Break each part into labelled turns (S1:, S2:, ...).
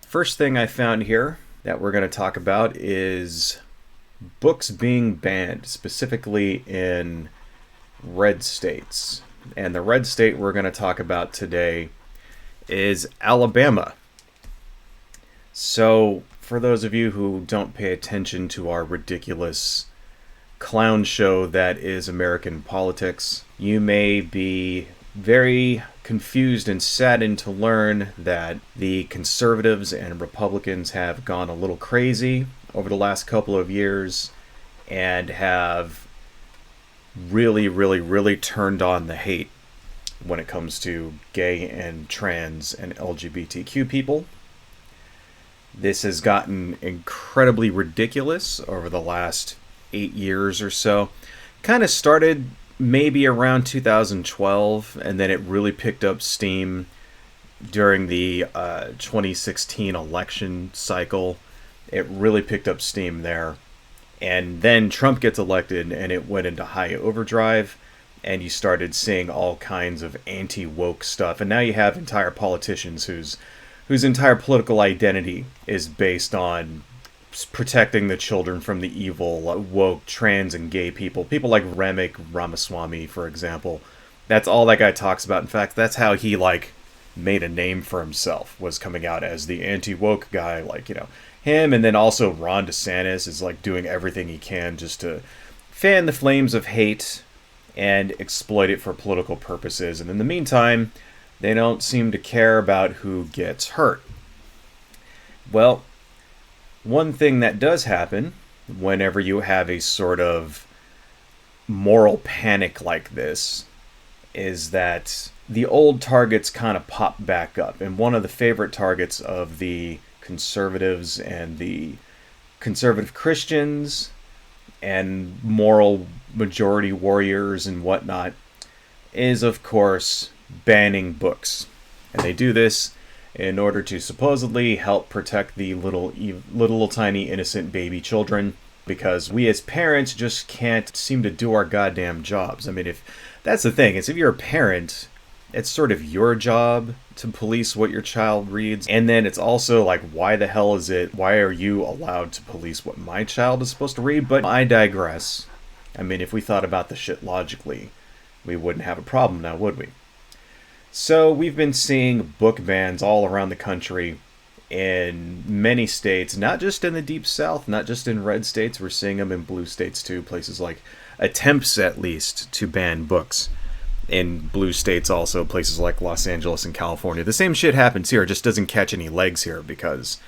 S1: First thing I found here that we're going to talk about is books being banned, specifically in red states. And the red state we're going to talk about today is Alabama. So, for those of you who don't pay attention to our ridiculous clown show that is American politics, you may be very confused and saddened to learn that the conservatives and Republicans have gone a little crazy over the last couple of years and have really turned on the hate when it comes to gay and trans and LGBTQ people. This has gotten incredibly ridiculous over the last 8 years or so. Kind of started maybe around 2012, and then it really picked up steam during the 2016 election cycle. It really picked up steam there. And then Trump gets elected, and it went into high overdrive, and you started seeing all kinds of anti-woke stuff. And now you have entire politicians whose entire political identity is based on protecting the children from the evil, woke, trans, and gay people. People like Ramik Ramaswamy, for example. That's all that guy talks about. In fact, that's how he, made a name for himself, was coming out as the anti-woke guy, him. And then also Ron DeSantis is, doing everything he can just to fan the flames of hate and exploit it for political purposes. And in the meantime, they don't seem to care about who gets hurt. Well, one thing that does happen whenever you have a sort of moral panic like this is that the old targets kind of pop back up. And one of the favorite targets of the conservatives and the conservative Christians and moral majority warriors and whatnot is, of course, banning books. And they do this in order to supposedly help protect the little tiny innocent baby children, because we as parents just can't seem to do our goddamn jobs. I mean, if that's the thing, is if you're a parent, it's sort of your job to police what your child reads. And then it's also why are you allowed to police what my child is supposed to read? But I digress. I mean, if we thought about the shit logically, we wouldn't have a problem now, would we? So we've been seeing book bans all around the country in many states, not just in the Deep South, not just in red states. We're seeing them in blue states too, places like attempts at least to ban books. In blue states also, places like Los Angeles and California. The same shit happens here, it just doesn't catch any legs here because,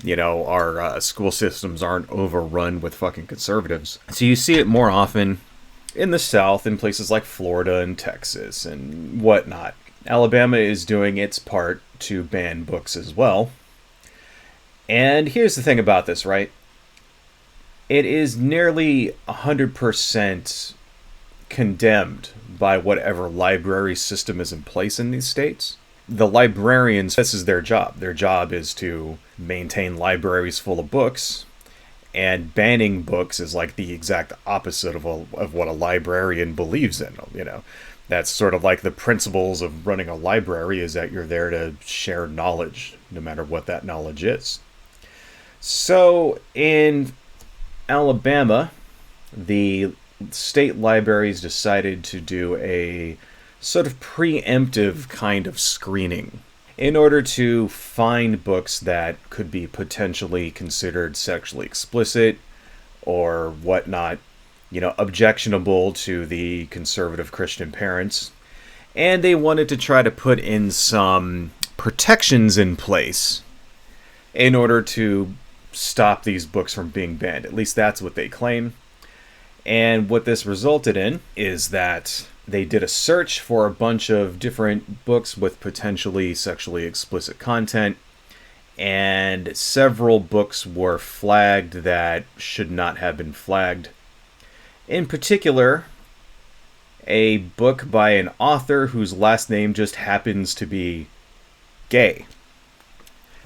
S1: our school systems aren't overrun with fucking conservatives. So you see it more often in the South, in places like Florida and Texas and whatnot. Alabama is doing its part to ban books as well. And here's the thing about this, right? It is nearly 100% condemned by whatever library system is in place in these states. The librarians, this is their job. Their job is to maintain libraries full of books, and banning books is the exact opposite of what a librarian believes in, That's sort of like the principles of running a library, is that you're there to share knowledge, no matter what that knowledge is. So in Alabama, the state libraries decided to do a sort of preemptive kind of screening in order to find books that could be potentially considered sexually explicit or whatnot, objectionable to the conservative Christian parents. And they wanted to try to put in some protections in place in order to stop these books from being banned. At least that's what they claim. And what this resulted in is that they did a search for a bunch of different books with potentially sexually explicit content, and several books were flagged that should not have been flagged. In particular, a book by an author whose last name just happens to be gay.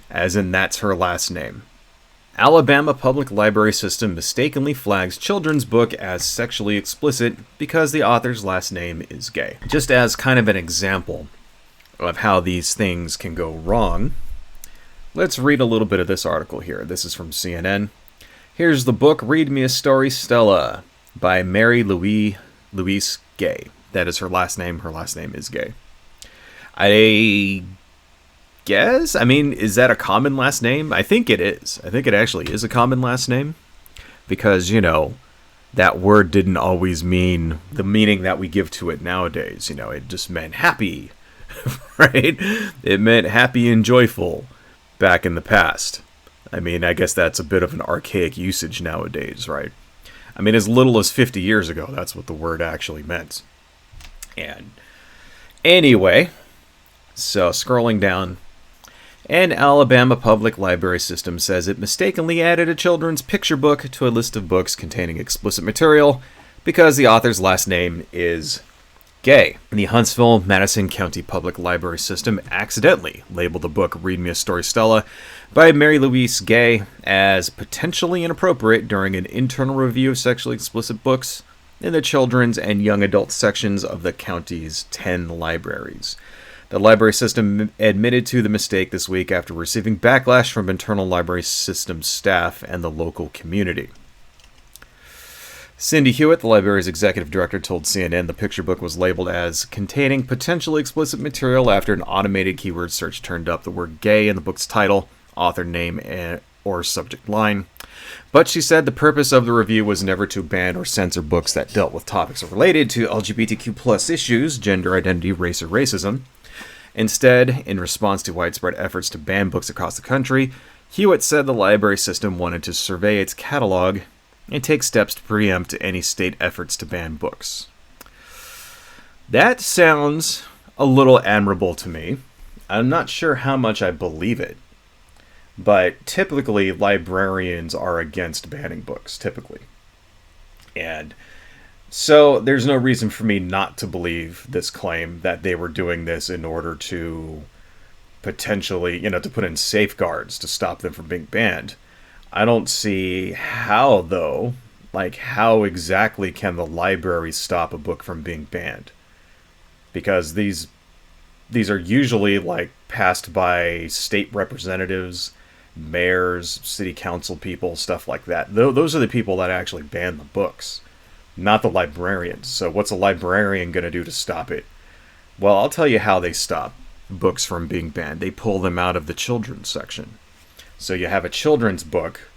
S1: As in, that's her last name. Alabama Public Library System mistakenly flags children's book as sexually explicit because the author's last name is gay. Just as kind of an example of how these things can go wrong, Let's read a little bit of this article here. This is from CNN. Here's the book, Read Me a Story, Stella, by Mary Louise Gay. That is her last name. Her last name is Gay. I guess? I mean, is that a common last name? I think it is. I think it actually is a common last name. Because, you know, that word didn't always mean the meaning that we give to it nowadays. You know, it just meant happy, right? It meant happy and joyful back in the past. I mean, I guess that's a bit of an archaic usage nowadays, right? I mean, as little as 50 years ago, that's what the word actually meant. And anyway, so scrolling down, an Alabama public library system says it mistakenly added a children's picture book to a list of books containing explicit material because the author's last name is Gay. The Huntsville-Madison County Public Library System accidentally labeled the book Read Me a Story, Stella by Mary Louise Gay as potentially inappropriate during an internal review of sexually explicit books in the children's and young adult sections of the county's 10 libraries. The library system admitted to the mistake this week after receiving backlash from internal library system staff and the local community. Cindy Hewitt, the library's executive director, told CNN the picture book was labeled as containing potentially explicit material after an automated keyword search turned up the word gay in the book's title, author name, or subject line. But she said the purpose of the review was never to ban or censor books that dealt with topics related to LGBTQ+ issues, gender identity, race, or racism. Instead, in response to widespread efforts to ban books across the country, Hewitt said the library system wanted to survey its catalog and take steps to preempt any state efforts to ban books. That sounds a little admirable to me. I'm not sure how much I believe it, but typically librarians are against banning books, typically. And so there's no reason for me not to believe this claim that they were doing this in order to potentially, to put in safeguards to stop them from being banned. I don't see how, though. Like, how exactly can the library stop a book from being banned? Because these are usually, like, passed by state representatives, mayors, city council people, stuff like that. Those are the people that actually ban the books, not the librarians. So what's a librarian going to do to stop it? Well, I'll tell you how they stop books from being banned. They pull them out of the children's section. So you have a children's book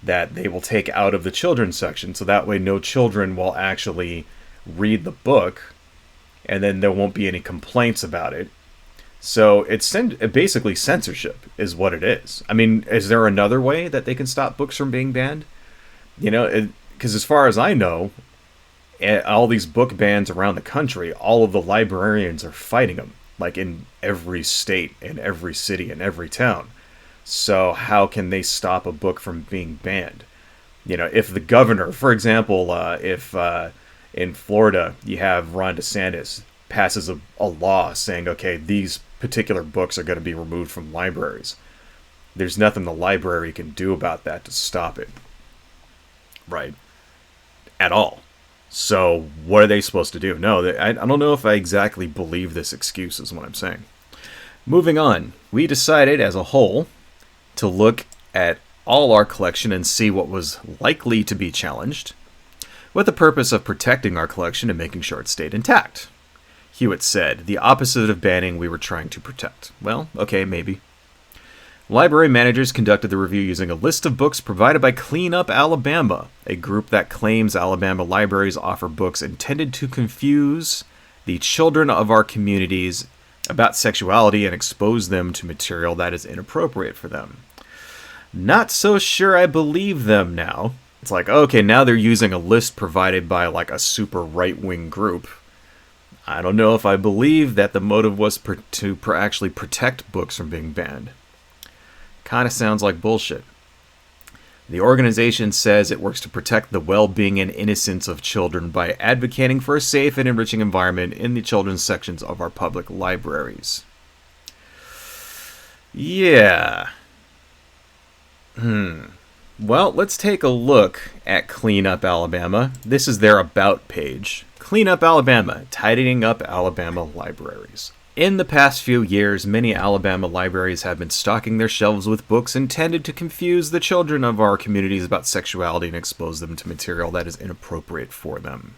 S1: that they will take out of the children's section, so that way no children will actually read the book, and then there won't be any complaints about it. So it's basically censorship is what it is. I mean, is there another way that they can stop books from being banned? Because as far as I know, all these book bans around the country, all of the librarians are fighting them, like in every state, in every city, in every town. So how can they stop a book from being banned? If the governor, for example, if in Florida you have Ron DeSantis passes a law saying, okay, these particular books are going to be removed from libraries, there's nothing the library can do about that to stop it. Right? At all. So what are they supposed to do? No, I don't know if I exactly believe this excuse is what I'm saying. Moving on, we decided as a whole to look at all our collection and see what was likely to be challenged, with the purpose of protecting our collection and making sure it stayed intact. Hewitt said, the opposite of banning we were trying to protect. Well, okay, maybe. Library managers conducted the review using a list of books provided by Clean Up Alabama, a group that claims Alabama libraries offer books intended to confuse the children of our communities about sexuality and expose them to material that is inappropriate for them. Not so sure I believe them now. It's like, okay, now they're using a list provided by like a super right-wing group. I don't know if I believe that the motive was to actually protect books from being banned. Kind of sounds like bullshit. The organization says it works to protect the well-being and innocence of children by advocating for a safe and enriching environment in the children's sections of our public libraries. Yeah. Well, let's take a look at Clean Up Alabama. This is their About page. Clean Up Alabama, tidying up Alabama libraries. In the past few years, many Alabama libraries have been stocking their shelves with books intended to confuse the children of our communities about sexuality and expose them to material that is inappropriate for them.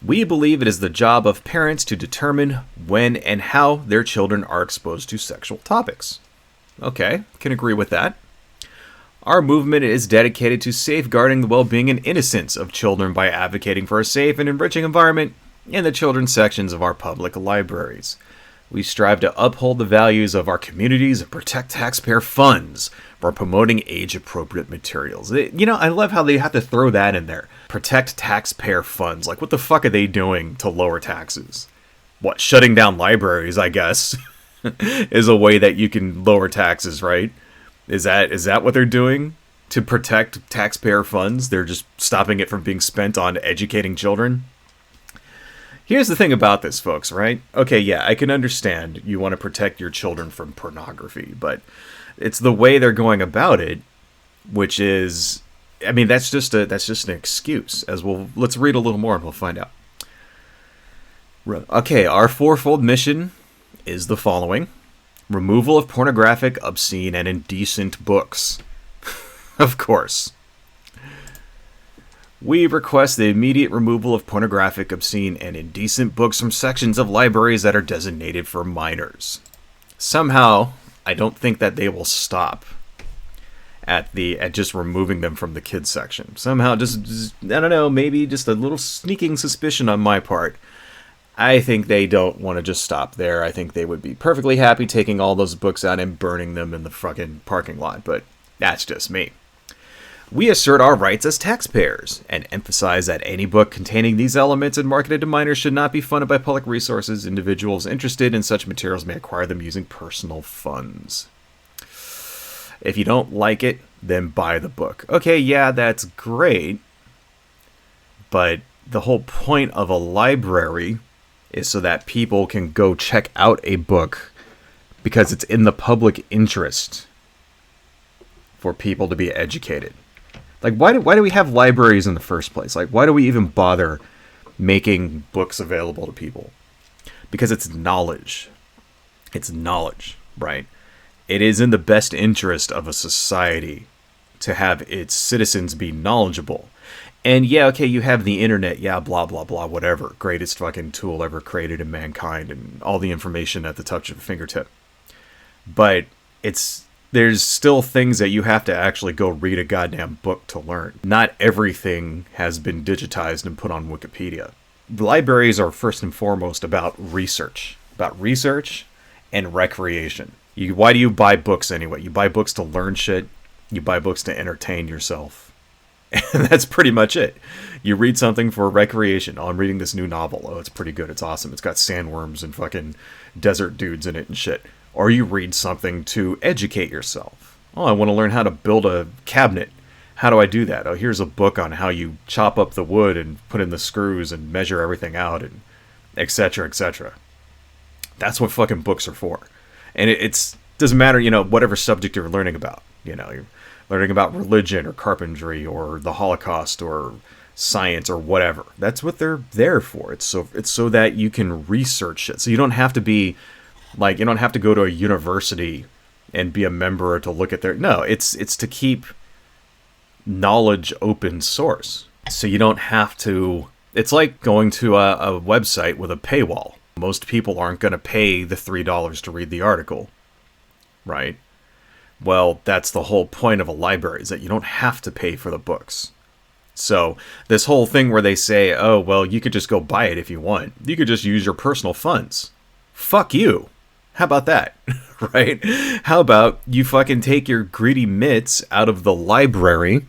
S1: We believe it is the job of parents to determine when and how their children are exposed to sexual topics. Okay, can agree with that. Our movement is dedicated to safeguarding the well-being and innocence of children by advocating for a safe and enriching environment in the children's sections of our public libraries. We strive to uphold the values of our communities and protect taxpayer funds for promoting age-appropriate materials. I love how they have to throw that in there. Protect taxpayer funds. Like, what the fuck are they doing to lower taxes? What, shutting down libraries, I guess, is a way that you can lower taxes, right? Is that what they're doing to protect taxpayer funds? They're just stopping it from being spent on educating children? Here's the thing about this, folks, right? Okay, yeah, I can understand you want to protect your children from pornography, but it's the way they're going about it, which is, I mean, that's just an excuse. Let's read a little more and we'll find out. Okay, our fourfold mission is the following: removal of pornographic, obscene, and indecent books. Of course. We request the immediate removal of pornographic, obscene, and indecent books from sections of libraries that are designated for minors. Somehow, I don't think that they will stop at just removing them from the kids section. Somehow, just I don't know, maybe just a little sneaking suspicion on my part. I think they don't want to just stop there. I think they would be perfectly happy taking all those books out and burning them in the fucking parking lot, but that's just me. We assert our rights as taxpayers and emphasize that any book containing these elements and marketed to minors should not be funded by public resources. Individuals interested in such materials may acquire them using personal funds. If you don't like it, then buy the book. Okay, yeah, that's great, but the whole point of a library is so that people can go check out a book because it's in the public interest for people to be educated. Like, why do we have libraries in the first place? Like, why do we even bother making books available to people? Because it's knowledge. It's knowledge, right? It is in the best interest of a society to have its citizens be knowledgeable. And yeah, okay, you have the internet, yeah, blah, blah, blah, whatever. Greatest fucking tool ever created in mankind and all the information at the touch of a fingertip. But there's still things that you have to actually go read a goddamn book to learn. Not everything has been digitized and put on Wikipedia. Libraries are first and foremost about research and recreation. Why do you buy books anyway? You buy books to learn shit. You buy books to entertain yourself. And that's pretty much it. You read something for recreation. Oh, I'm reading this new novel. Oh, it's pretty good. It's awesome. It's got sandworms and fucking desert dudes in it and shit. Or you read something to educate yourself. Oh, I want to learn how to build a cabinet. How do I do that? Oh, here's a book on how you chop up the wood and put in the screws and measure everything out and etc., etc. That's what fucking books are for. And it doesn't matter, whatever subject you're learning about. You're learning about religion or carpentry or the Holocaust or science or whatever. That's what they're there for. It's so that you can research it. So you don't have to be you don't have to go to a university and be a member to look at no, it's to keep knowledge open source. So you don't have to, it's like going to a website with a paywall. Most people aren't going to pay the $3 to read the article, right? Well, that's the whole point of a library, is that you don't have to pay for the books. So this whole thing where they say, oh, well, you could just go buy it if you want. You could just use your personal funds. Fuck you. How about that? Right? How about you fucking take your greedy mitts out of the library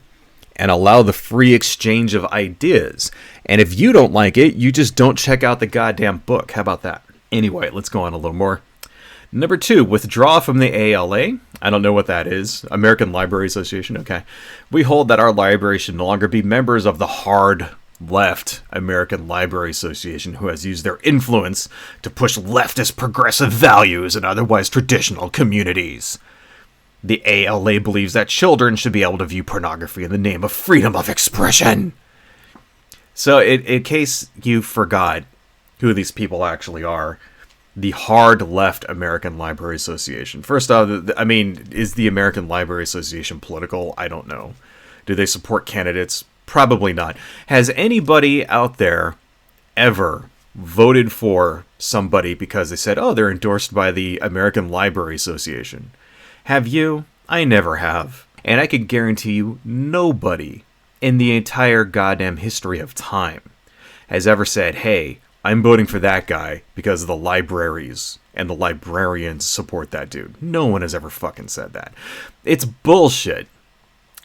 S1: and allow the free exchange of ideas. And if you don't like it, you just don't check out the goddamn book. How about that? Anyway, let's go on a little more. Number 2, withdraw from the ALA. I don't know what that is. American Library Association. Okay. We hold that our library should no longer be members of the hard left American Library Association, who has used their influence to push leftist progressive values in otherwise traditional communities. The ALA believes that children should be able to view pornography in the name of freedom of expression. So in case you forgot, who these people actually are. The Hard Left American Library Association. First off, I mean, is the American Library Association political? I don't know. Do they support candidates? Probably not. Has anybody out there ever voted for somebody because they said, oh, they're endorsed by the American Library Association? Have you? I never have. And I can guarantee you nobody in the entire goddamn history of time has ever said, hey, I'm voting for that guy because the libraries and the librarians support that dude. No one has ever fucking said that. It's bullshit.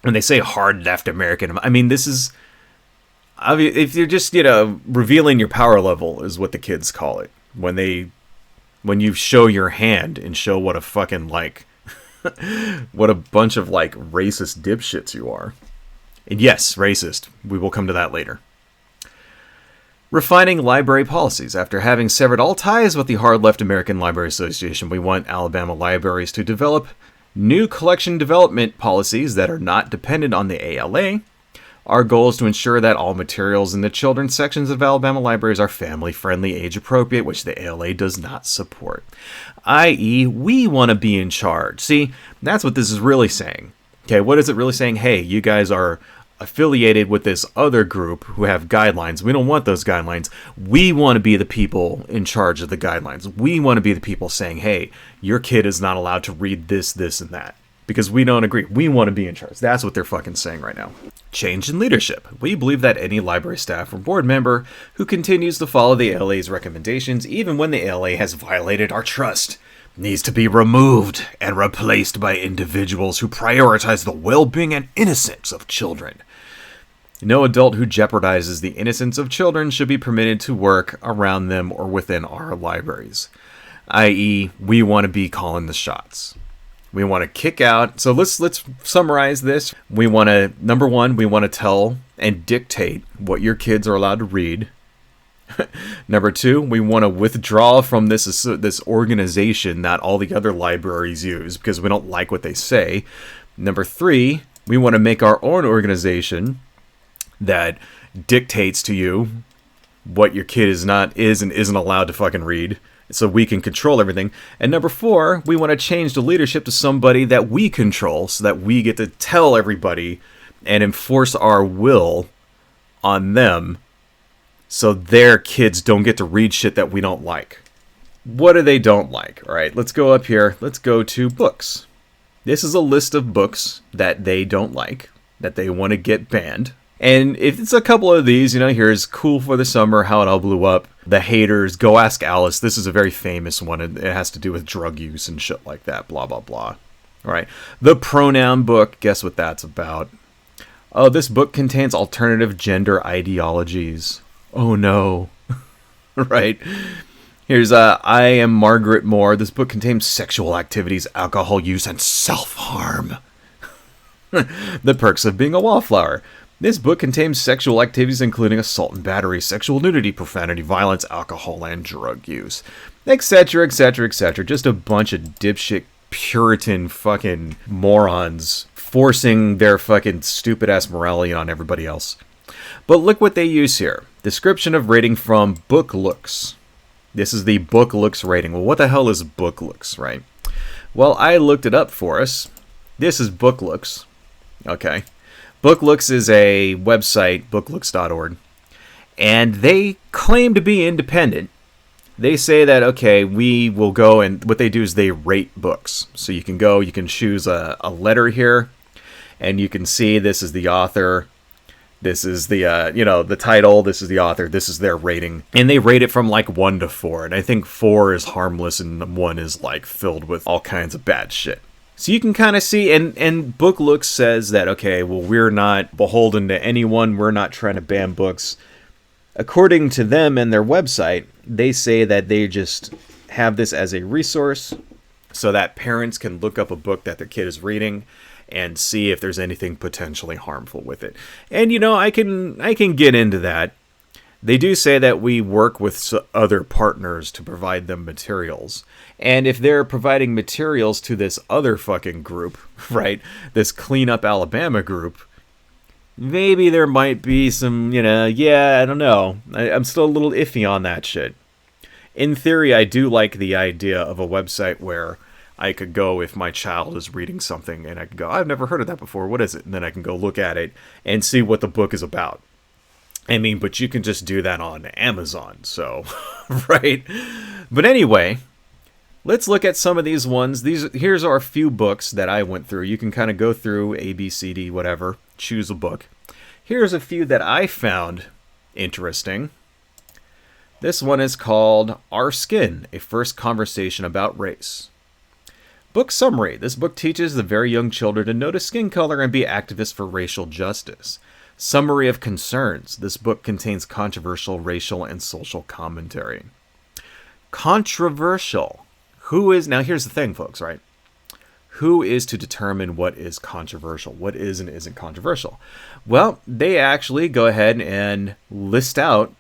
S1: When they say hard left American, I mean, this is... if you're just, revealing your power level is what the kids call it. When you show your hand and show what a fucking, what a bunch of, racist dipshits you are. And yes, racist. We will come to that later. Refining library policies. After having severed all ties with the Hard Left American Library Association, we want Alabama libraries to develop new collection development policies that are not dependent on the ALA. Our goal is to ensure that all materials in the children's sections of Alabama libraries are family-friendly, age-appropriate, which the ALA does not support. I.e., we want to be in charge. See, that's what this is really saying. Okay, what is it really saying? Hey, you guys are affiliated with this other group who have guidelines. We don't want those guidelines. We want to be the people in charge of the guidelines. We want to be the people saying, hey, your kid is not allowed to read this, this, and that. Because we don't agree. We want to be in charge. That's what they're fucking saying right now. Change in leadership. We believe that any library staff or board member who continues to follow the ALA's recommendations, even when the ALA has violated our trust, needs to be removed and replaced by individuals who prioritize the well-being and innocence of children. No adult who jeopardizes the innocence of children should be permitted to work around them or within our libraries. I.e., we want to be calling the shots. We want to kick out. So let's summarize this. We want to, number one, we want to tell and dictate what your kids are allowed to read. Number two, we want to withdraw from this organization that all the other libraries use because we don't like what they say. Number three, we want to make our own organization that dictates to you what your kid is and isn't allowed to fucking read, so we can control everything. And number four, we want to change the leadership to somebody that we control so that we get to tell everybody and enforce our will on them so their kids don't get to read shit that we don't like. What do they don't like? All right, let's go up here. Let's go to books. This is a list of books that they don't like, that they want to get banned. And if it's a couple of these, here's Cool for the Summer, How It All Blew Up, The Haters, Go Ask Alice. This is a very famous one. It has to do with drug use and shit like that, blah, blah, blah. All right. The Pronoun Book, guess what that's about? Oh, this book contains alternative gender ideologies. Oh, no. Right. Here's I Am Margaret Moore. This book contains sexual activities, alcohol use, and self-harm. The Perks of Being a Wallflower. This book contains sexual activities including assault and battery, sexual nudity, profanity, violence, alcohol, and drug use. Etc., etc., etc. Just a bunch of dipshit, Puritan fucking morons forcing their fucking stupid-ass morality on everybody else. But look what they use here. Description of rating from Book Looks. This is the Book Looks rating. Well, what the hell is Book Looks, right? Well, I looked it up for us. This is Book Looks. Okay. Book Looks is a website, booklooks.org, and they claim to be independent. They say that, okay, we will go, and what they do is they rate books. So you can go, you can choose a letter here, and you can see this is the author, this is the, the title, this is the author, this is their rating. And they rate it from 1 to 4, and I think 4 is harmless and 1 is filled with all kinds of bad shit. So you can kind of see, and Book Looks says that, okay, well, we're not beholden to anyone. We're not trying to ban books. According to them and their website, they say that they just have this as a resource so that parents can look up a book that their kid is reading and see if there's anything potentially harmful with it. And, I can get into that. They do say that we work with other partners to provide them materials. And if they're providing materials to this other fucking group, right, this Clean Up Alabama group, maybe there might be some, I don't know. I'm still a little iffy on that shit. in theory, I do like the idea of a website where I could go if my child is reading something and I could go, I've never heard of that before. What is it? And then I can go look at it and see what the book is about. I mean, but you can just do that on Amazon. So, right. But anyway, let's look at some of these ones. Here's our few books that I went through. You can kind of go through A, B, C, D, whatever, choose a book. Here's a few that I found interesting. This one is called Our Skin, A First Conversation About Race. Book summary. This book teaches the very young children to notice skin color and be activists for racial justice. Summary of concerns. This book contains controversial racial and social commentary. Controversial. Now here's the thing, folks, right? Who is to determine what is controversial? What is and isn't controversial? Well, they actually go ahead and list out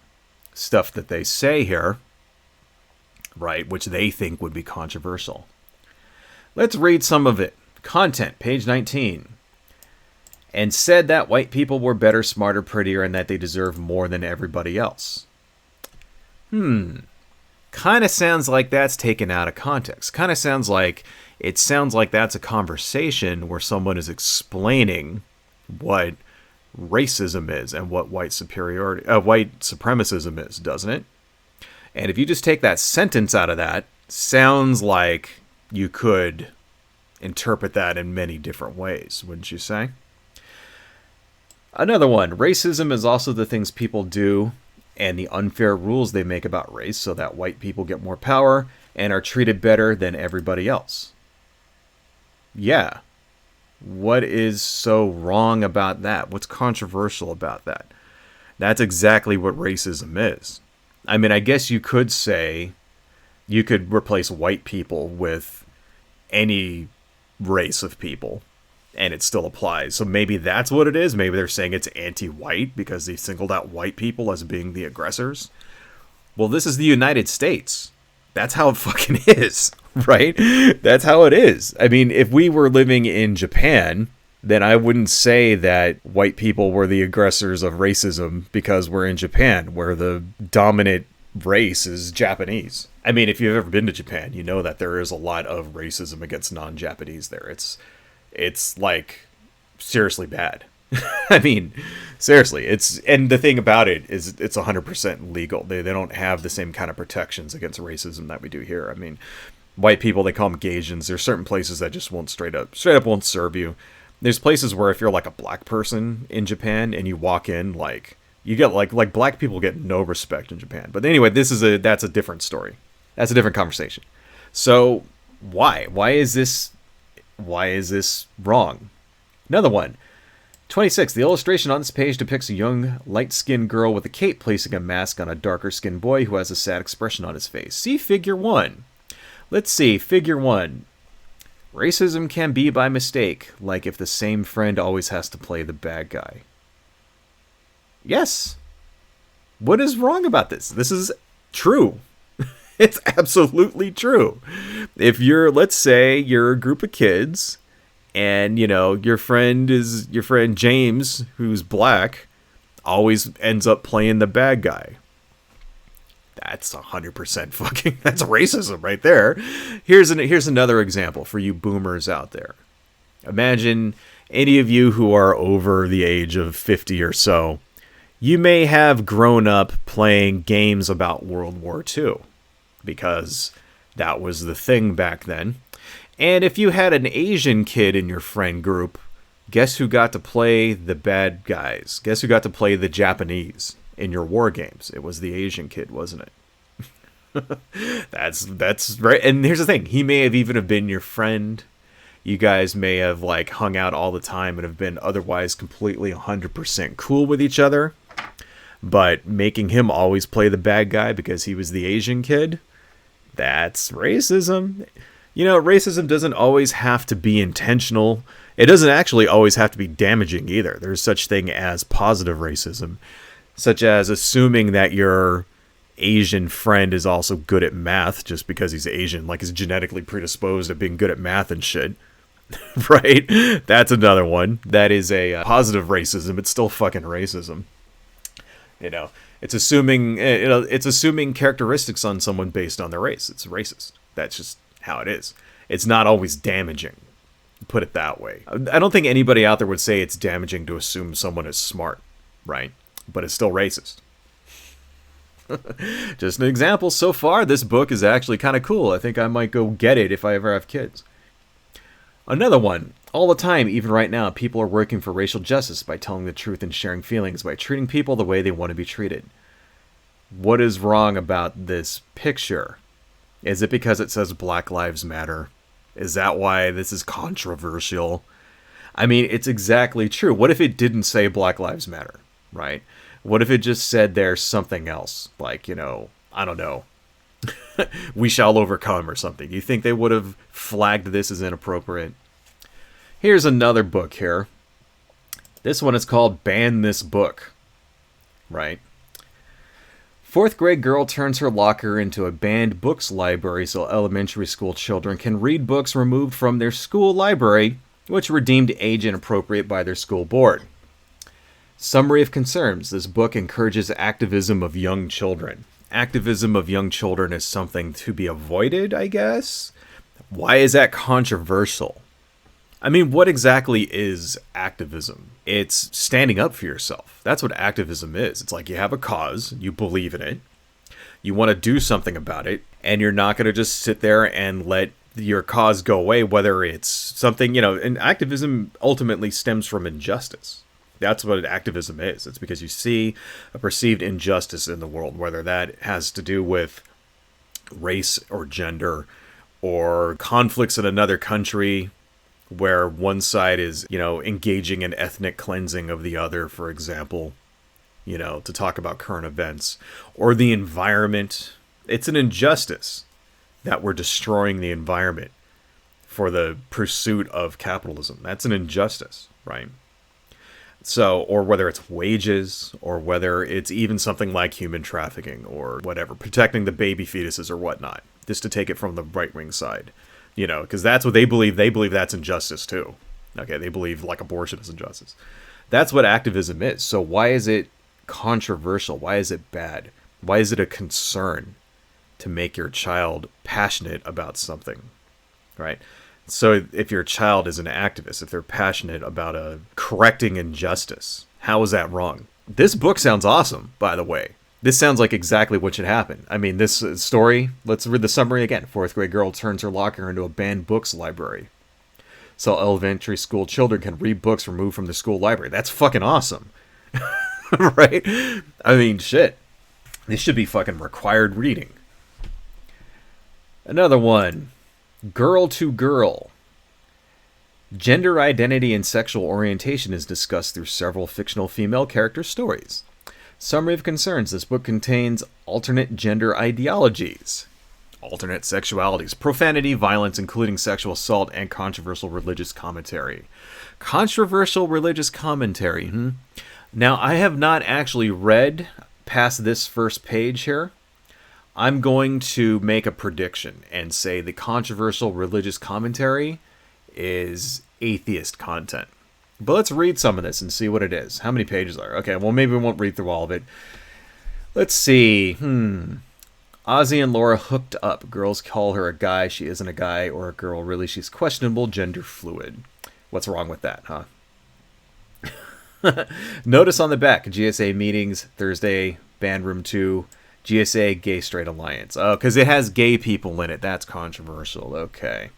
S1: stuff that they say here, right, which they think would be controversial. Let's read some of it. Content, page 19. And said that white people were better, smarter, prettier, and that they deserve more than everybody else. Kind of sounds like that's taken out of context. It sounds like that's a conversation where someone is explaining what racism is and what white supremacism is, doesn't it? And if you just take that sentence out of that, sounds like you could interpret that in many different ways, wouldn't you say? Another one, racism is also the things people do and the unfair rules they make about race so that white people get more power and are treated better than everybody else. Yeah. What is so wrong about that? What's controversial about that? That's exactly what racism is. I mean, I guess you could say you could replace white people with any race of people and it still applies. So maybe that's what it is. Maybe they're saying it's anti-white because they singled out white people as being the aggressors. Well, this is the United States. That's how it fucking is, right? That's how it is. I mean, if we were living in Japan, then I wouldn't say that white people were the aggressors of racism because we're in Japan, where the dominant race is Japanese. I mean, if you've ever been to Japan, you know that there is a lot of racism against non-Japanese there. It's like seriously bad. I mean, seriously, and the thing about it is it's 100% legal. They don't have the same kind of protections against racism that we do here. I mean, white people, they call them Gaijins. There's certain places that just won't straight up won't serve you. There's places where if you're like a black person in Japan and you walk in, like you get like black people get no respect in Japan. But anyway, that's a different story. That's a different conversation. So why is this wrong? Another one. 26. The illustration on this page depicts a young, light-skinned girl with a cape placing a mask on a darker-skinned boy who has a sad expression on his face. See Figure 1. Let's see, Figure 1. Racism can be by mistake, like if the same friend always has to play the bad guy. Yes. What is wrong about this? This is true. It's absolutely true. If let's say you're a group of kids, and, you know, your friend James, who's black, always ends up playing the bad guy. That's 100% fucking, that's racism right there. Here's another example for you boomers out there. Imagine any of you who are over the age of 50 or so. You may have grown up playing games about World War II, because that was the thing back then. And if you had an Asian kid in your friend group, guess who got to play the bad guys? Guess who got to play the Japanese in your war games? It was the Asian kid, wasn't it? That's right. And here's the thing. He may have even have been your friend. You guys may have like hung out all the time and have been otherwise completely 100% cool with each other. But making him always play the bad guy because he was the Asian kid, that's racism. You know, racism doesn't always have to be intentional. It doesn't actually always have to be damaging either. There's such thing as positive racism, such as assuming that your Asian friend is also good at math just because he's Asian, like is genetically predisposed to being good at math and shit. Right? That's another one. That is a positive racism. It's still fucking racism. You know, It's assuming it's assuming characteristics on someone based on their race. It's racist. That's just how it is. It's not always damaging. Put it that way. I don't think anybody out there would say it's damaging to assume someone is smart, right? But it's still racist. Just an example. So far, this book is actually kind of cool. I think I might go get it if I ever have kids. Another one. All the time, even right now, people are working for racial justice by telling the truth and sharing feelings, by treating people the way they want to be treated. What is wrong about this picture? Is it because it says Black Lives Matter? Is that why this is controversial? I mean, it's exactly true. What if it didn't say Black Lives Matter, right? What if it just said there's something else? Like, I don't know. We shall overcome or something. Do you think they would have flagged this as inappropriate? Here's another book here. This one is called Ban This Book, right? 4th grade girl turns her locker into a banned books library so elementary school children can read books removed from their school library, which were deemed age inappropriate by their school board. Summary of concerns. This book encourages activism of young children. Activism of young children is something to be avoided, I guess? Why is that controversial? I mean, what exactly is activism? It's standing up for yourself. That's what activism is. It's like you have a cause, you believe in it, you want to do something about it, and you're not going to just sit there and let your cause go away, whether it's something, and activism ultimately stems from injustice. That's what activism is. It's because you see a perceived injustice in the world, whether that has to do with race or gender or conflicts in another country, where one side is, engaging in ethnic cleansing of the other, for example, to talk about current events, or the environment. It's an injustice that we're destroying the environment for the pursuit of capitalism. That's an injustice, right? So, or whether it's wages, or whether it's even something like human trafficking, or whatever, protecting the baby fetuses or whatnot, just to take it from the right-wing side. Because that's what they believe. They believe that's injustice, too. Okay, they believe, like, abortion is injustice. That's what activism is. So why is it controversial? Why is it bad? Why is it a concern to make your child passionate about something, right? So if your child is an activist, if they're passionate about correcting injustice, how is that wrong? This book sounds awesome, by the way. This sounds like exactly what should happen. I mean, this story, let's read the summary again. 4th grade girl turns her locker into a banned books library, so elementary school children can read books removed from the school library. That's fucking awesome. Right? I mean, shit. This should be fucking required reading. Another one. Girl to Girl. Gender identity and sexual orientation is discussed through several fictional female character stories. Summary of concerns. This book contains alternate gender ideologies, alternate sexualities, profanity, violence, including sexual assault, and controversial religious commentary. Controversial religious commentary, Now, I have not actually read past this first page here. I'm going to make a prediction and say the controversial religious commentary is atheist content. But let's read some of this and see what it is. How many pages are there? Okay, well, maybe we won't read through all of it. Let's see. Ozzy and Laura hooked up. Girls call her a guy. She isn't a guy or a girl. Really, she's questionable, gender fluid. What's wrong with that, huh? Notice on the back, GSA meetings, Thursday, band room 2, GSA Gay Straight Alliance. Oh, because it has gay people in it. That's controversial. Okay.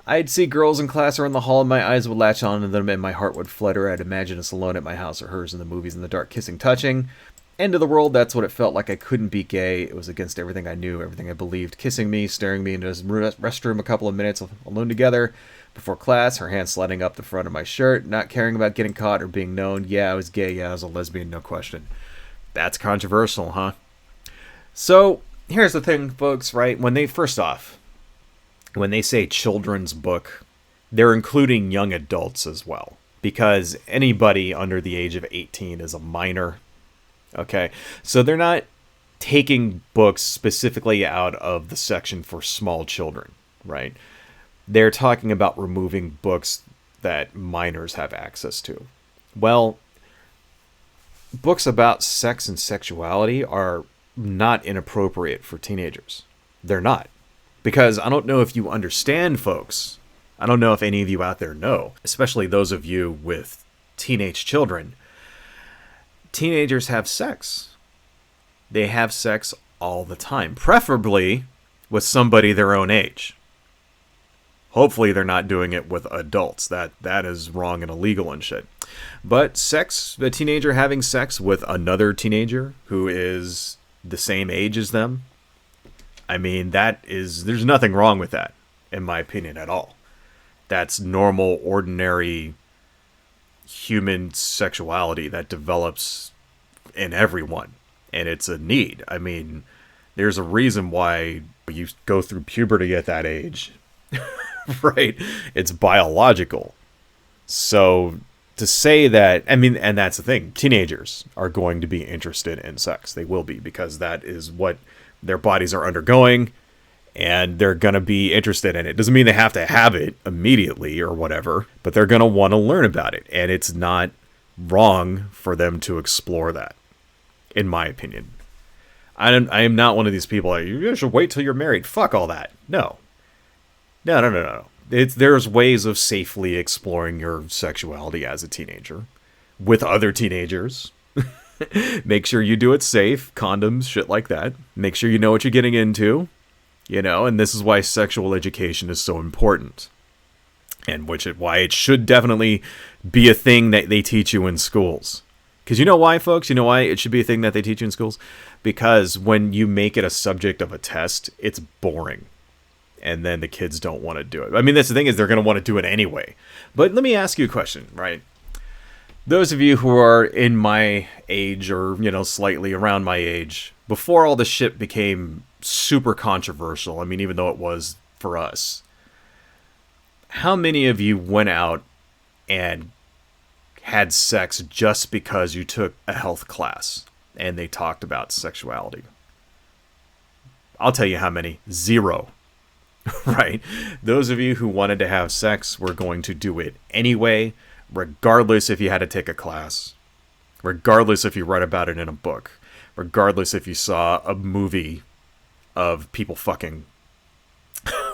S1: I'd see girls in class or in the hall and my eyes would latch on to them and my heart would flutter. I'd imagine us alone at my house or hers in the movies in the dark, kissing, touching. End of the world, that's what it felt like. I couldn't be gay. It was against everything I knew, everything I believed. Kissing me, staring me into his restroom a couple of minutes alone together before class, her hand sliding up the front of my shirt, not caring about getting caught or being known. Yeah, I was gay. Yeah, I was a lesbian, no question. That's controversial, huh? So, here's the thing, folks, right? When they say children's book, they're including young adults as well. Because anybody under the age of 18 is a minor. Okay? So they're not taking books specifically out of the section for small children, right? They're talking about removing books that minors have access to. Well, books about sex and sexuality are not inappropriate for teenagers. They're not. Because I don't know if you understand, folks. I don't know if any of you out there know, especially those of you with teenage children. Teenagers have sex. They have sex all the time, preferably with somebody their own age. Hopefully they're not doing it with adults. That is wrong and illegal and shit. But sex, a teenager having sex with another teenager who is the same age as them, I mean, there's nothing wrong with that, in my opinion, at all. That's normal, ordinary human sexuality that develops in everyone. And it's a need. I mean, there's a reason why you go through puberty at that age. Right? It's biological. So to say that, I mean, and that's the thing, teenagers are going to be interested in sex. They will be, because that is what their bodies are undergoing, and they're going to be interested in it. Doesn't mean they have to have it immediately or whatever, but they're going to want to learn about it. And it's not wrong for them to explore that, in my opinion. I am not one of these people like, you should wait till you're married. Fuck all that. No. There's ways of safely exploring your sexuality as a teenager with other teenagers. Make sure you do it safe, condoms, shit like that. Make sure you know what you're getting into, and this is why sexual education is so important. And why it should definitely be a thing that they teach you in schools. Because you know why, folks? You know why it should be a thing that they teach you in schools? Because when you make it a subject of a test, it's boring. And then the kids don't want to do it. I mean, that's the thing, is they're going to want to do it anyway. But let me ask you a question, right? Those of you who are in my age or, slightly around my age, before all this shit became super controversial, I mean, even though it was for us, how many of you went out and had sex just because you took a health class and they talked about sexuality? I'll tell you how many. 0. Right? Those of you who wanted to have sex were going to do it anyway, regardless if you had to take a class, regardless if you read about it in a book, regardless if you saw a movie of people fucking,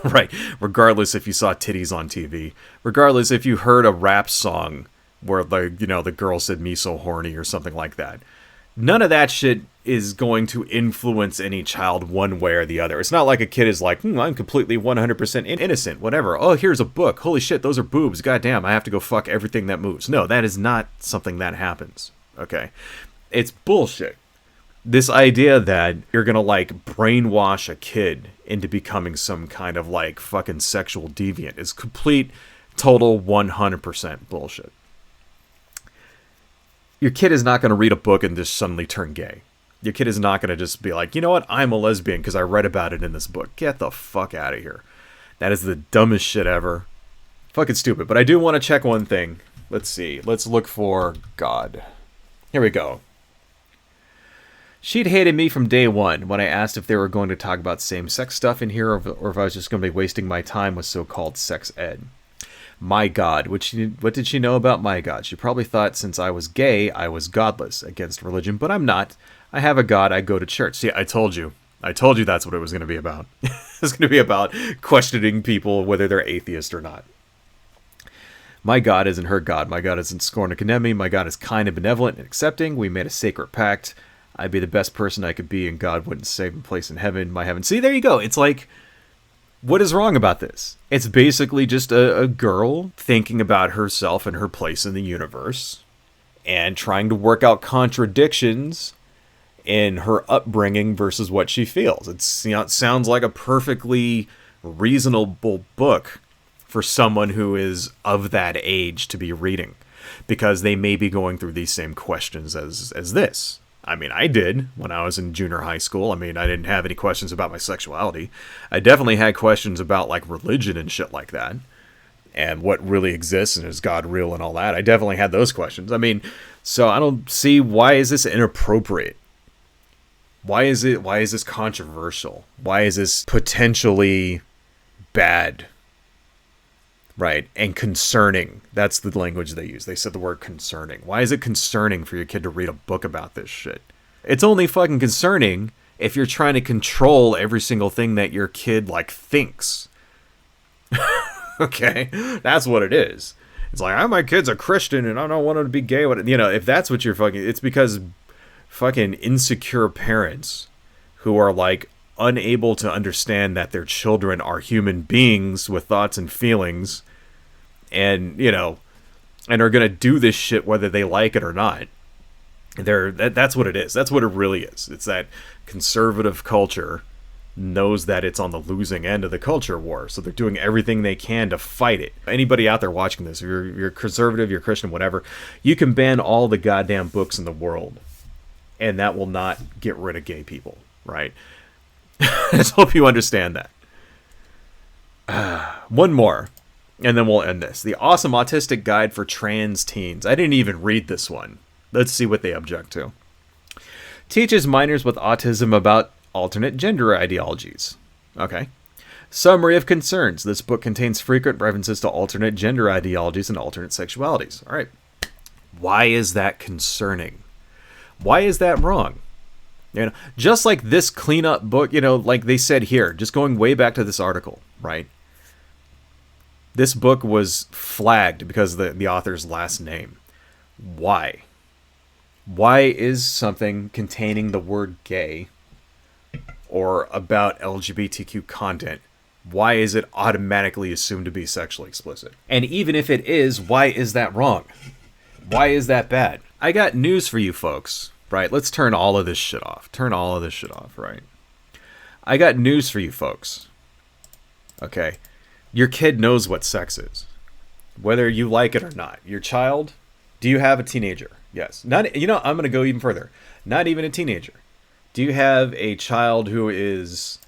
S1: right? Regardless if you saw titties on TV, regardless if you heard a rap song where the girl said "me so horny" or something like that. None of that shit is going to influence any child one way or the other. It's not like a kid is like, I'm completely 100% innocent, whatever. Oh, here's a book. Holy shit, those are boobs. Goddamn, I have to go fuck everything that moves. No, that is not something that happens. Okay? It's bullshit. This idea that you're gonna brainwash a kid into becoming some kind of fucking sexual deviant is complete, total 100% bullshit. Your kid is not going to read a book and just suddenly turn gay. Your kid is not going to just be like, you know what, I'm a lesbian because I read about it in this book. Get the fuck out of here. That is the dumbest shit ever. Fucking stupid. But I do want to check one thing. Let's see. Let's look for God. Here we go. She'd hated me from day one when I asked if they were going to talk about same-sex stuff in here or if I was just going to be wasting my time with so-called sex ed. My God. What did she know about my God? She probably thought since I was gay, I was godless, against religion, but I'm not. I have a God, I go to church. See, I told you that's what it was going to be about. It's going to be about questioning people, whether they're atheist or not. My God isn't her God. My God isn't scorn to condemn me. My God is kind and benevolent and accepting. We made a sacred pact. I'd be the best person I could be, and God wouldn't save me place in heaven, my heaven. See, there you go. It's like, what is wrong about this? It's basically just a girl thinking about herself and her place in the universe and trying to work out contradictions in her upbringing versus what she feels. It sounds like a perfectly reasonable book for someone who is of that age to be reading, because they may be going through these same questions as this. I mean, I did when I was in junior high school. I mean, I didn't have any questions about my sexuality. I definitely had questions about religion and shit like that, and what really exists and is God real and all that. I definitely had those questions. I mean, so I don't see, why is this inappropriate? Why is this controversial? Why is this potentially bad Right. And concerning. That's the language they use. They said the word concerning. Why is it concerning for your kid to read a book about this shit? It's only fucking concerning if you're trying to control every single thing that your kid, like, thinks. Okay? That's what it is. It's like, my kid's a Christian and I don't want him to be gay. You know, if that's what you're fucking... It's because fucking insecure parents who are, like, unable to understand that their children are human beings with thoughts and feelings and, you know, and are going to do this shit whether they like it or not. That's what it is. That's what it really is. It's that conservative culture knows that it's on the losing end of the culture war, so they're doing everything they can to fight it. Anybody out there watching this, if you're conservative, you're Christian, whatever, you can ban all the goddamn books in the world, and that will not get rid of gay people, right? I just hope you understand that. One more, and then we'll end this. The Awesome Autistic Guide for Trans Teens. I didn't even read this one. Let's see what they object to. Teaches minors with autism about alternate gender ideologies. Okay. Summary of concerns. This book contains frequent references to alternate gender ideologies and alternate sexualities. All right. Why is that concerning? Why is that wrong? You know, just like this cleanup book, you know, like they said here, just going way back to this article, right? This book was flagged because of the author's last name. Why? Why is something containing the word gay or about LGBTQ content, why is it automatically assumed to be sexually explicit? And even if it is, why is that wrong? Why is that bad? I got news for you folks, right? Let's turn all of this shit off. Turn all of this shit off, right? I got news for you folks. Okay? Your kid knows what sex is, whether you like it or not. Your child, do you have a teenager? Yes. Not, you know, I'm going to go even further. Not even a teenager. Do you have a child who is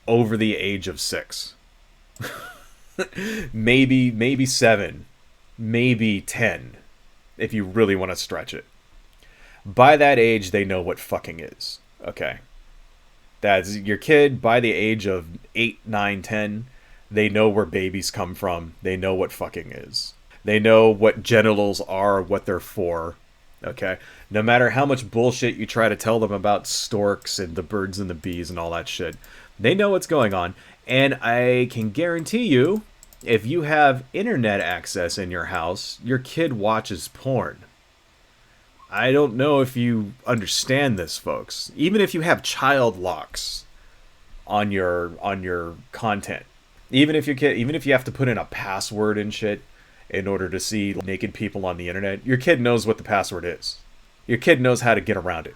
S1: over the age of 6? maybe 7. Maybe 10. If you really want to stretch it. By that age, they know what fucking is. Okay. That's your kid by the age of 8, 9, 10. They know where babies come from. They know what fucking is. They know what genitals are, what they're for. Okay? No matter how much bullshit you try to tell them about storks and the birds and the bees and all that shit, they know what's going on. And I can guarantee you, if you have internet access in your house, your kid watches porn. I don't know if you understand this, folks. Even if you have child locks on your content, even if you have to put in a password and shit in order to see naked people on the internet, your kid knows what the password is. Your kid knows how to get around it.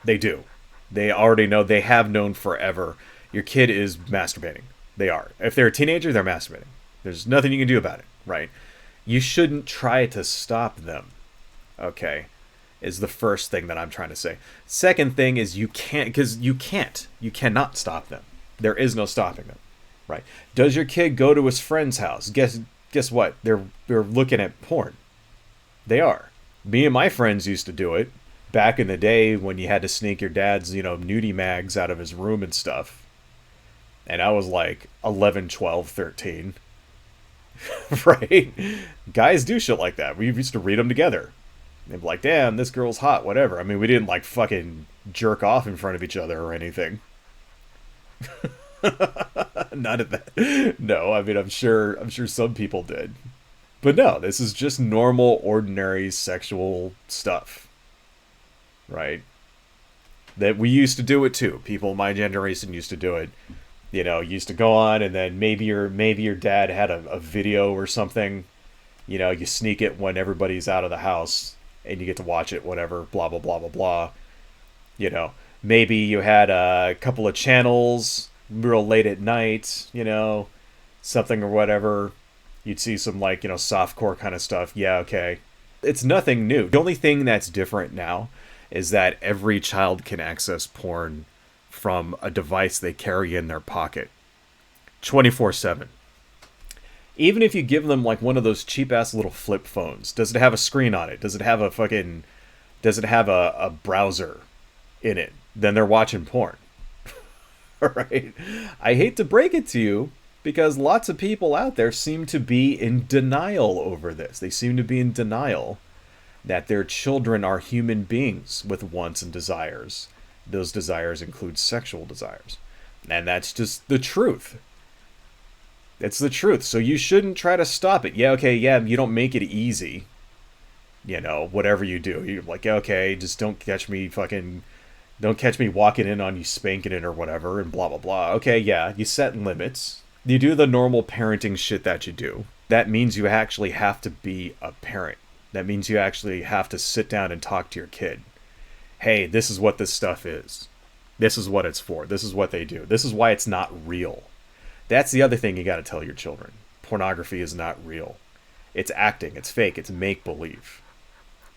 S1: They do. They already know. They have known forever. Your kid is masturbating. They are. If they're a teenager, they're masturbating. There's nothing you can do about it, right? You shouldn't try to stop them. Okay, is the first thing that I'm trying to say. Second thing is you can't, because you cannot stop them. There is no stopping them, right? Does your kid go to his friend's house? Guess what? They're looking at porn. They are. Me and my friends used to do it back in the day when you had to sneak your dad's, nudie mags out of his room and stuff. And I was like 11, 12, 13. Right? Guys do shit like that. We used to read them together. They'd be like, damn, this girl's hot, whatever. I mean, we didn't like fucking jerk off in front of each other or anything. None of that. No, I mean, I'm sure some people did. But no, this is just normal, ordinary sexual stuff. Right? That we used to do it too. People in my generation used to do it. Used to go on, and then maybe your dad had a video or something. You sneak it when everybody's out of the house, and you get to watch it, whatever, blah, blah, blah, blah, blah. Maybe you had a couple of channels real late at night, something or whatever. You'd see some, softcore kind of stuff. Yeah, okay. It's nothing new. The only thing that's different now is that every child can access porn from a device they carry in their pocket 24/7. Even if you give them one of those cheap ass little flip phones, does it have a screen on it? Does it have a browser in it? Then they're watching porn. Right? I hate to break it to you, Because lots of people out there seem to be in denial over this. They seem to be in denial that their children are human beings with wants and desires. Those desires include sexual desires. And that's just the truth. It's the truth. So you shouldn't try to stop it. Yeah, okay, yeah, you don't make it easy. You know, whatever you do. You're like, okay, just don't catch me walking in on you spanking it or whatever and blah, blah, blah. Okay, yeah, you set limits. You do the normal parenting shit that you do. That means you actually have to be a parent. That means you actually have to sit down and talk to your kid. Hey, this is what this stuff is. This is what it's for. This is what they do. This is why it's not real. That's the other thing you got to tell your children. Pornography is not real. It's acting. It's fake. It's make-believe.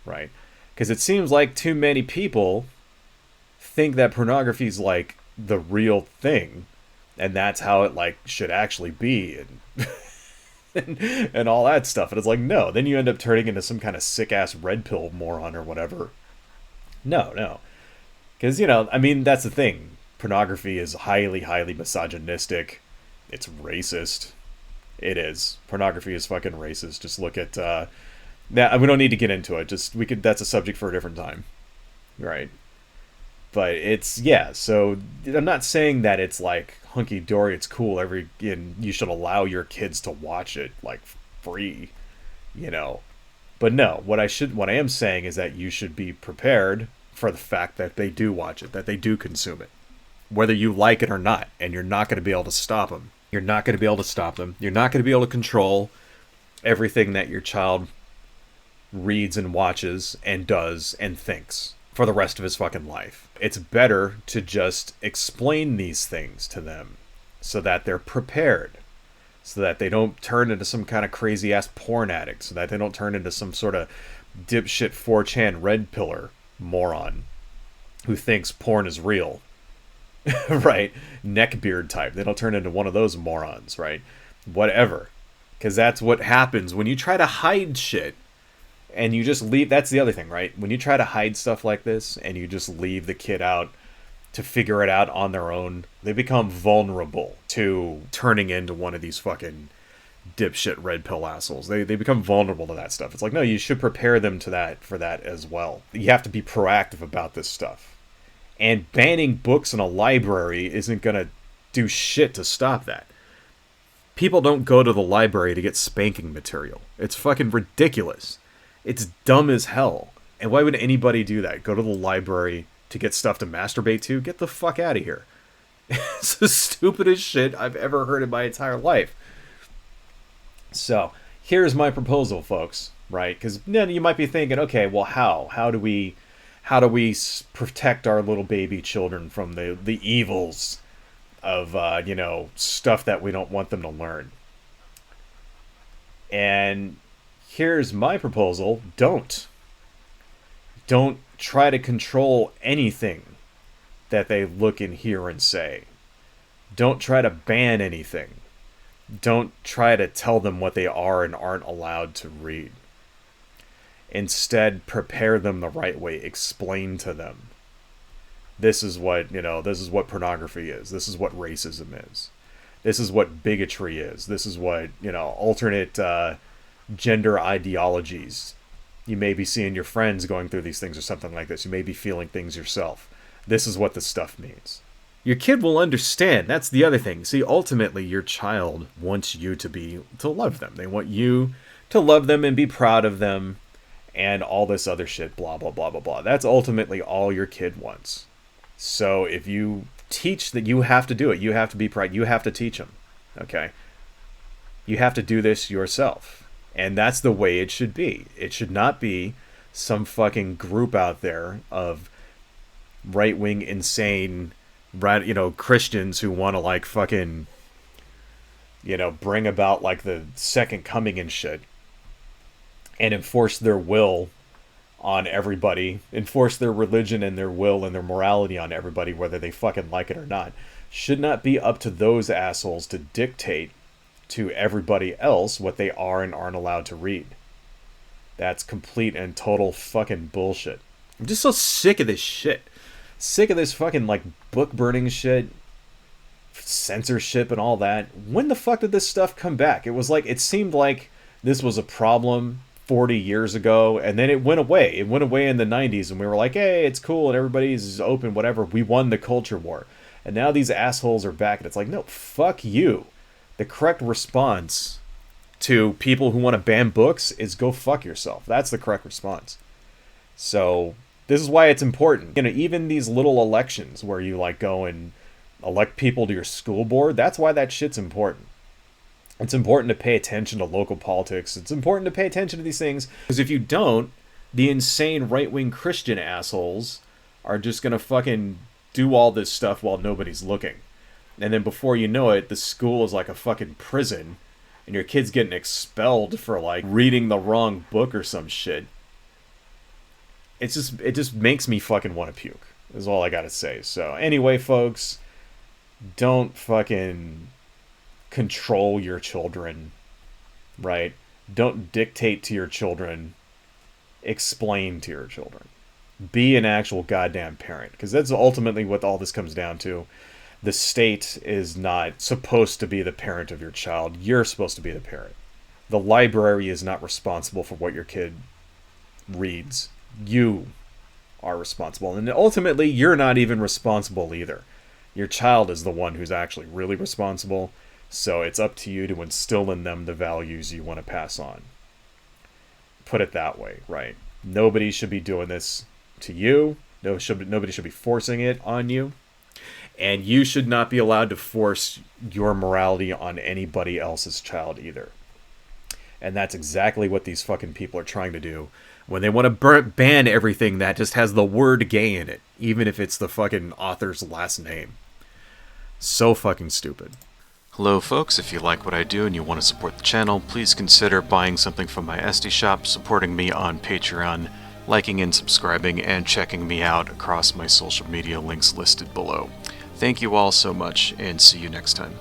S1: Right? Because it seems like too many people think that pornography is like the real thing. And that's how it like should actually be. And all that stuff. And it's like, no. Then you end up turning into some kind of sick-ass red pill moron or whatever. No. Because, you know, I mean, that's the thing. Pornography is highly, highly misogynistic. It's racist. It is. Pornography is fucking racist. Just look at, we don't need to get into it. That's a subject for a different time. Right. But it's, yeah, so I'm not saying that it's like hunky-dory, it's cool, and you should allow your kids to watch it, like, free, you know. But no, what I am saying is that you should be prepared for the fact that they do watch it, that they do consume it, whether you like it or not, and you're not going to be able to stop them. You're not going to be able to stop them. You're not going to be able to control everything that your child reads and watches and does and thinks for the rest of his fucking life. It's better to just explain these things to them so that they're prepared, so that they don't turn into some kind of crazy-ass porn addict, so that they don't turn into some sort of dipshit 4chan red pillar moron who thinks porn is real. Right? Neckbeard type. They don't turn into one of those morons, right? Whatever. Because that's what happens when you try to hide shit and you just leave. That's the other thing, right? When you try to hide stuff like this and you just leave the kid out to figure it out on their own, they become vulnerable to turning into one of these fucking dipshit red pill assholes. They become vulnerable to that stuff. It's like, no, you should prepare them for that as well. You have to be proactive about this stuff. And banning books in a library isn't going to do shit to stop that. People don't go to the library to get spanking material. It's fucking ridiculous. It's dumb as hell. And why would anybody do that? Go to the library to get stuff to masturbate to? Get the fuck out of here. It's the stupidest shit I've ever heard in my entire life. So, here's my proposal, folks. Right? Because then you might be thinking, okay, well, how? How do we protect our little baby children from the evils of, stuff that we don't want them to learn? And here's my proposal. Don't try to control anything that they look and hear and say. Don't try to ban anything. Don't try to tell them what they are and aren't allowed to read. Instead, prepare them the right way. Explain to them. This is what pornography is. This is what racism is. This is what bigotry is. This is what, alternate gender ideologies. You may be seeing your friends going through these things or something like this. You may be feeling things yourself. This is what this stuff means. Your kid will understand. That's the other thing. See, ultimately, your child wants you to love them. They want you to love them and be proud of them and all this other shit, blah, blah, blah, blah, blah. That's ultimately all your kid wants. So if you teach that, you have to do it. You have to be proud. You have to teach them. Okay? You have to do this yourself. And that's the way it should be. It should not be some fucking group out there of right-wing, insane, Christians who want to, like, fucking, bring about, like, the second coming and shit. And enforce their will on everybody. Enforce their religion and their will and their morality on everybody, whether they fucking like it or not. Should not be up to those assholes to dictate to everybody else what they are and aren't allowed to read. That's complete and total fucking bullshit. I'm just so sick of this shit. Sick of this fucking, like, book burning shit. censorship and all that. When the fuck did this stuff come back? It seemed like this was a problem 40 years ago, and then it went away. It went away in the 90s, and we were like, hey, it's cool, and everybody's open, whatever. We won the culture war. And now these assholes are back, and it's like, no, fuck you. The correct response to people who want to ban books is go fuck yourself. That's the correct response. So this is why it's important. Even these little elections where you like go and elect people to your school board, that's why that shit's important. It's important to pay attention to local politics. It's important to pay attention to these things, because if you don't, the insane right-wing Christian assholes are just gonna fucking do all this stuff while nobody's looking. And then before you know it, the school is like a fucking prison, and your kid's getting expelled for like reading the wrong book or some shit. It just makes me fucking want to puke, is all I gotta say. So anyway, folks, don't fucking control your children, right? Don't dictate to your children. Explain to your children. Be an actual goddamn parent, because that's ultimately what all this comes down to. The state is not supposed to be the parent of your child. You're supposed to be the parent. The library is not responsible for what your kid reads. You are responsible. And ultimately, you're not even responsible either. Your child is the one who's actually really responsible. So it's up to you to instill in them the values you want to pass on. Put it that way, right? Nobody should be doing this to you. Nobody should be forcing it on you. And you should not be allowed to force your morality on anybody else's child either. And that's exactly what these fucking people are trying to do when they want to ban everything that just has the word gay in it, even if it's the fucking author's last name. So fucking stupid. Hello folks, if you like what I do and you want to support the channel, please consider buying something from my Etsy shop, supporting me on Patreon, liking and subscribing, and checking me out across my social media links listed below. Thank you all so much, and see you next time.